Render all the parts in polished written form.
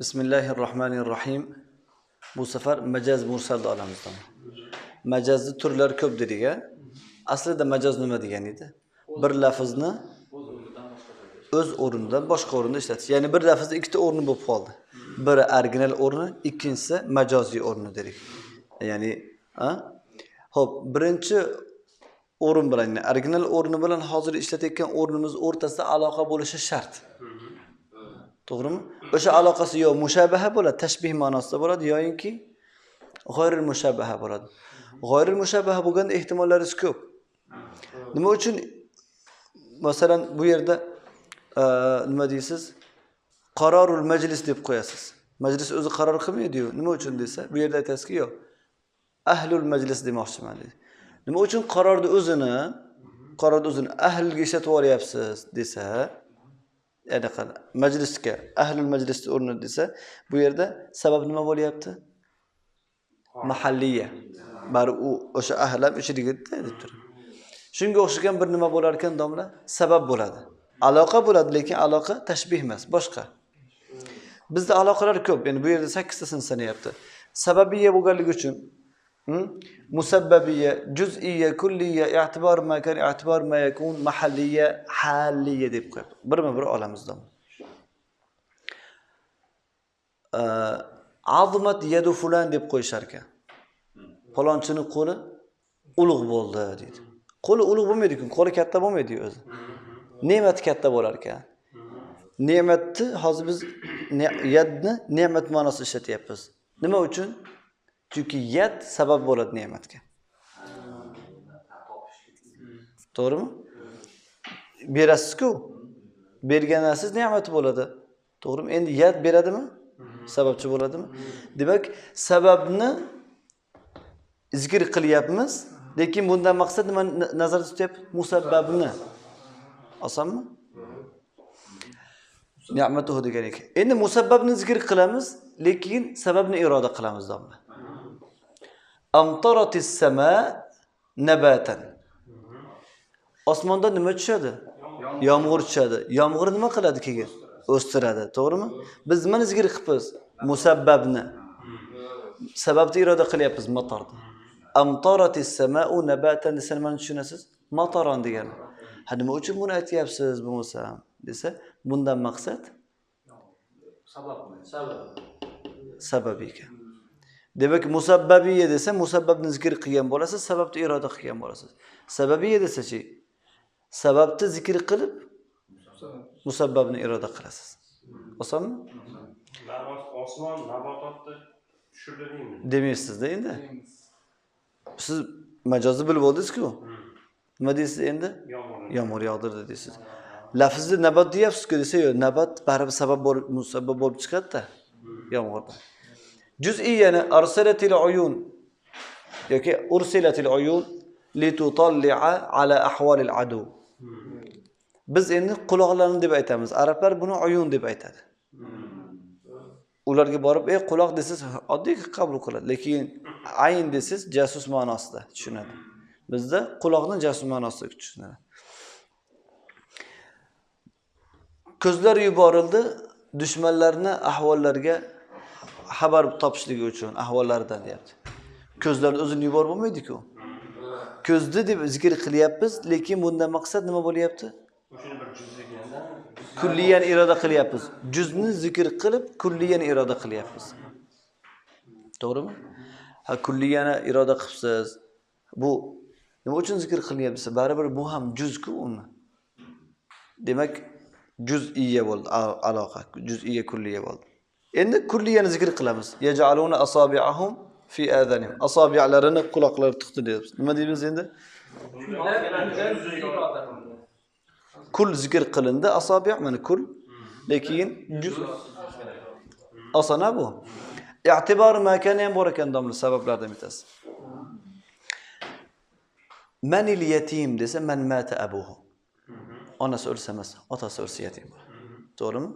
Bismillahirrohmanirrohim. Bu safar majaz mursalni olamiz. Majazning turlari ko'p dedik. Aslida majaz nima degan edi? Bir lafzni o'z o'rnidan boshqa o'rinda ishlatish. Ya'ni bir lafzning ikkita o'rni bo'lib qoldi. Biri original o'rni, ikkinchisi majoziy o'rni dedik. Ya'ni, Xo'p, birinchi o'rin bilan, original o'rni bilan hozir ishlatayotgan o'rnimiz o'rtasida aloqa bo'lishi shart. To'g'rimi? O'sha aloqasi yo mushabaha bo'ladi, tashbih ma'nosida bo'ladi, yoki g'oyril mushabaha bo'ladi. G'oyril mushabaha bo'lganda ehtimollari ko'p. Nima uchun? Masalan, bu yerda nima deysiz? Qarorul majlis deb qo'yasiz. Majlis o'zi qaror qilmaydi-yu. Nima uchun desa, bu yerda aytasiz-ki, yo'q. Ahlul majlis demoqchiman deydi. Nima uchun qarorni o'zini ahlga ishlatib olyapsiz desa, ya'ni majlisga, ahlul majlisni o'rni desa, bu yerda sabab nima bo'lyapti? Mahalliya. Bari u o'sha ahlam ichidagi deb turadi. Shunga o'xshagan bir nima bo'lar ekan, domla? Sabab bo'ladi. Aloqa bo'ladi, lekin aloqa tashbih emas, boshqa. Bizda aloqalar ko'p. Ya'ni bu yerda 8 tasini sanayapti. Sababiyya bo'lganligi uchun musabbabiyya, juz'iyya, kulliyya, i'tibor makan, i'tibor ma yakun, mahalliyya, halliyya deb qo'yadi. Birma-bir olamizda. Azmat yadu fulan deb qo'yishar ekan. Falonchining qo'li ulug' bo'ldi deydi. Qo'li ulug' bo'lmaydi-ku, qo'li katta bo'lmaydi o'zi. Ne'mat katta bo'lar ekan. Ne'matni hozir biz yadni ne'mat ma'nosida ishlatyapmiz. Nima uchun? Chunki yad sabab bo'ladi ne'matga. To'g'rimi? Berasiz-ku. Bergan narsiz ne'mat bo'ladi. To'g'rimi? Endi yad beradimi? Sababchi bo'ladimi? Demak, sababni zikr qilyapmiz, lekin bundan maqsad nima nazarda tutyapmiz? Musabbabni. Osonmi? Ne'matuhu degan ekan. Endi musabbabni zikr qilamiz, lekin sababni iroda qilamiz domla. Amtaratis sama nabatan. Osmonda nima tushadi? Yomg'ir tushadi. Yomg'ir nima qiladi keyin? O'stiradi, to'g'rimi? Biz nimani zikr qilamiz? Musabbabni. Sababni iroda qilyapmiz, matorni. Amtaratis sama'u nabatan desa nimani tushunasiz? Matoron degani. Nima uchun buni aytyapsiz bo'lmasa desa, bundan maqsad sabab ekan. Demak, musabbabiyya desa, musabbabni zikr qilgan bo'lasiz, sababni iroda qilgan bo'lasiz. Sababiyya desa-chi, sababni zikr qilib, musabbabni iroda qilasiz. Osonmi? Osmon nabototni tushirdiringmi? Demaysiz-da endi. Siz majozni bilib oldingiz-ku. Nima deysiz endi? Yomg'ir yog'dirdi deysiz. Lafzni nabat deyapsiz-ku desa, yo'q, nabat baribir sabab bo'lib, musabbab bo'lib chiqadi-da. Yomg'irdan. Juz'iyyani arsalatil uyun yoki ursilatil uyun litutalli'a ala ahvalil adu. Biz endi quloqlarni deb aytamiz. Arablar buni uyun deb aytadi. Ularga borib, quloq desiz, oddiy qabul qiladi, lekin ayn desiz, jasus ma'nosida tushunadi. Bizda quloqni jasus ma'nosida tushunadi. Ko'zlar yuborildi dushmanlarni ahvollarga xabar topishligi uchun ahvollaridan deyapti. Ko'zlarni o'zini yuborib bo'lmaydi-ku. Ko'zni deb zikr qilyapmiz, lekin bundan maqsad nima bo'lyapti? O'shani bir juz deganda kulliyan iroda qilyapmiz. Juzni zikr qilib, kulliyan iroda qilyapmiz. To'g'rimi? Kulliyani iroda qilibsiz. Bu nima uchun zikr qilyapsiz? Baribir bu ham juz-ku uni. Demak, juz'iyya bo'ldi, aloqa. Juz'iyya kulliya bo'ldi. Endi kulliyani zikr qilamiz. Yaj'aluna asabi'ahum fi adhanihim. Asabi'larini quloqlari tiqdi deymiz. Nima deymiz endi? Kul zikr qilindi, asabi' mana kul. Lekin juz asana bu. I'tibor makani ham bor ekan domla sabablardan bitasi. Manil yatim desa man mata abuhu. Onasi o'lsa emas, otasi o'lsa yetim bo'ladi. To'g'rimi?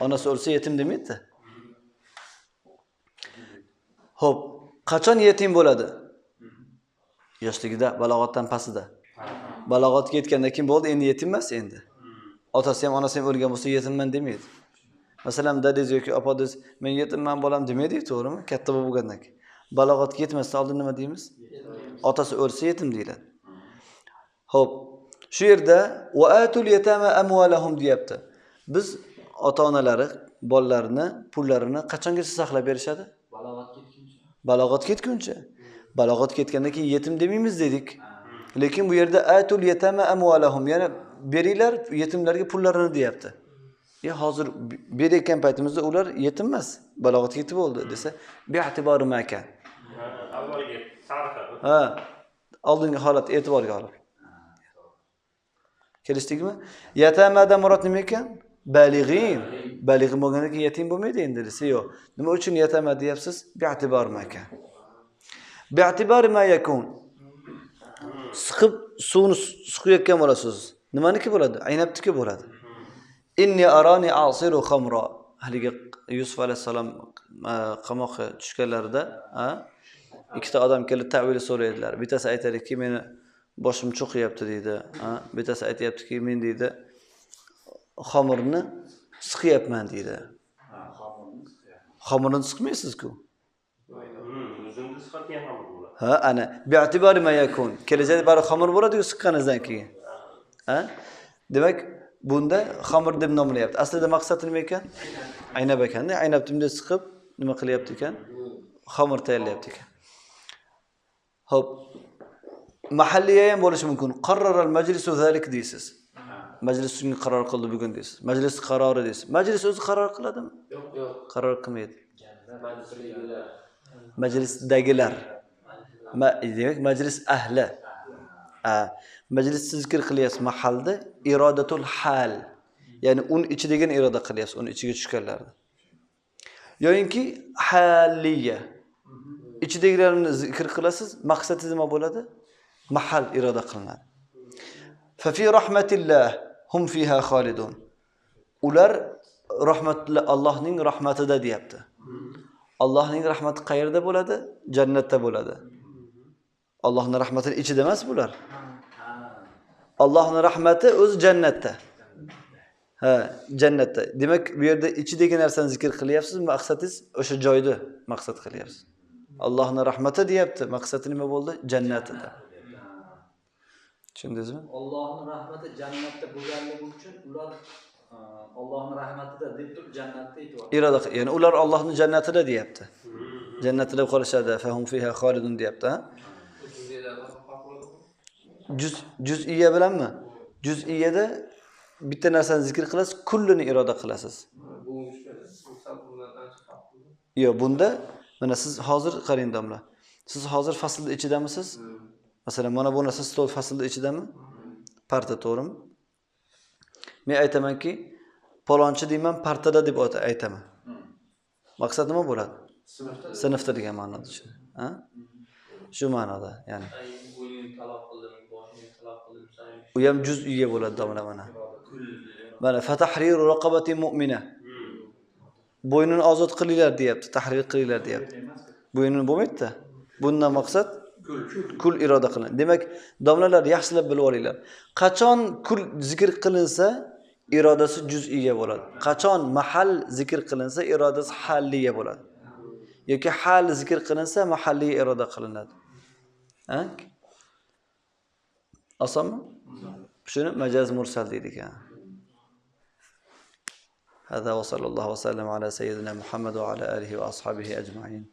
Onasi o'lsa yetim demaydi. Xo'p, qachon yetim bo'ladi? Yoshligida, balog'atdan pastida. Balog'atga yetgandan keyin bo'ldi, endi yetim emas endi. Otasi ham onasi ham o'lgan bo'lsa yetimman demaydi. Masalan, dadingiz yoki opangiz men yetimman bolam demaydi-ku, to'g'rimi? Katta bo'lgandan keyin. Balog'atga yetmasdan oldin nima deymiz? Otasi o'lsa yetim deyiladi. Xo'p, shu yerda va atul yatama amwalahum deyapti. Biz ota-onalari bolalarini, pullarini qachongacha saqlab berishadi? Balog'at ketguncha. Balog'at ketgandan keyin yetim demaymiz dedik. Lekin bu yerda atul yatama amwalahum, ya'ni beringlar yetimlarga pullarini deyapti. Hozir berayotgan paytimizda ular yetim emas, balog'atga yetib bo'ldi desa, bi'tibori makan. Avvalgi tariqadi. Ha, oldingi holat e'tiborga olib. Kelishdikmi? Yatamadan murod nima ekan? Balig'in. Balig'in bo'lgandan keyin yetim bo'lmaydi endi desa, yo'q. Nima uchun yatama deyapsiz? Bi'tibor makan. Bi'tibori ma yakun. Siqib suvni siqayotgan bo'lasiz. Nimaniki bo'ladi? Aynabniki bo'ladi. Inni arani asiru khamra. Haligi Yusuf alayhisalom qamoqqa tushganlarida, ikkita odam kelib ta'vil so'raydilar. Bittasi aytadiki, meni boshim cho'qiyapti deydi. Bittasi aytayaptiki, men deydi, xamirni siqyapman deydi. Xamirni siqmaysiz-ku. O'zimni siqatgan xamir bo'ladi. Ha, ana bi'tibori ma yakun. Kelajakda bari xamir bo'ladi-ku siqqaningizdan keyin. Demak, bunda xamir deb nomlayapti. Aslida maqsadi nima ekan? Aynab ekanda, aynabni bunday siqib nima qilyapti ekan? Xamir tayyorlayapti ekan. Xo'p. Mahalliy ham bo'lishi mumkin. Qarraral majlisu zalik deysiz. Majlis shunga qaror qildi bugun deysiz. Majlis qarori deysiz. Majlis o'zi qaror qiladimi? Yo'q. Qaror qilmaydi. Majlisdagilar. Majlisdagilar. Demak, majlis ahli. Majlisni zikr qilyapsiz mahalda irodatul hal. Ya'ni un ichidagini iroda qilyapsiz, uni ichiga tushganlarni. Yo'inki halliya. Ichidagilarni zikr qilasiz, maqsadingiz nima bo'ladi? Mahal iroda qilinadi. Fa fi rahmatillah hum fiha khalidun. Ular Allohning rahmatida deyapti. Allohning rahmati qayerda bo'ladi? Jannatda bo'ladi. Allohning rahmatining ichida emas bular. Allohning rahmati o'zi jannatda. Ha, jannatda. Demak, bu yerda ichidagi narsani zikr qilyapsiz, maqsadingiz o'sha joyda maqsad qilyapsiz. Allohning rahmati deyapti, maqsadi nima bo'ldi? Jannatida. Tushundingizmi? Allohning rahmati jannatda bo'lganligi uchun ular Allohning rahmatida deb turib jannatda aytibdi. Iroda, ya'ni ular Allohning jannatida deyapti. Jannatida qolishadi, fahum fiha khalidun deyapti. Juz'iyya bilanmi? Juz'iyyada bitta narsani zikr qilasiz, kullini iroda qilasiz. Yo'q, bunda mana siz hozir qarang domla. Siz hozir faslda ichidamisiz? Masalan, mana bu narsa stol faslda ichidami? Parta, to'g'rimi? Men aytamanki, palonchi deyman, partada deb aytaman. Maqsad nima bo'ladi? Sinfda degan ma'noda tushun. Ha? Shu ma'noda, ya'ni. U ham juz'iyya bo'ladi domla mana. Mana fatahriru raqabatin mu'mina. Bo'ynini ozod qilinglar deyapti, tahrir qilinglar deyapti. Bo'ynini bo'lmaydi-da. Bundan maqsad kul iroda qiling. Demak, domlalar yaxshilab bilib olinglar. Qachon kul zikr qilinsa, irodasi juz'iyya bo'ladi. Qachon mahal zikr qilinsa, irodasi halliya bo'ladi. Yoki hal zikr qilinsa, mahalliy iroda qilinadi. Ha? Osonmi? Shuni majaz mursal deydik. هذا وصلى الله وسلم على سيدنا محمد وعلى آله وأصحابه أجمعين.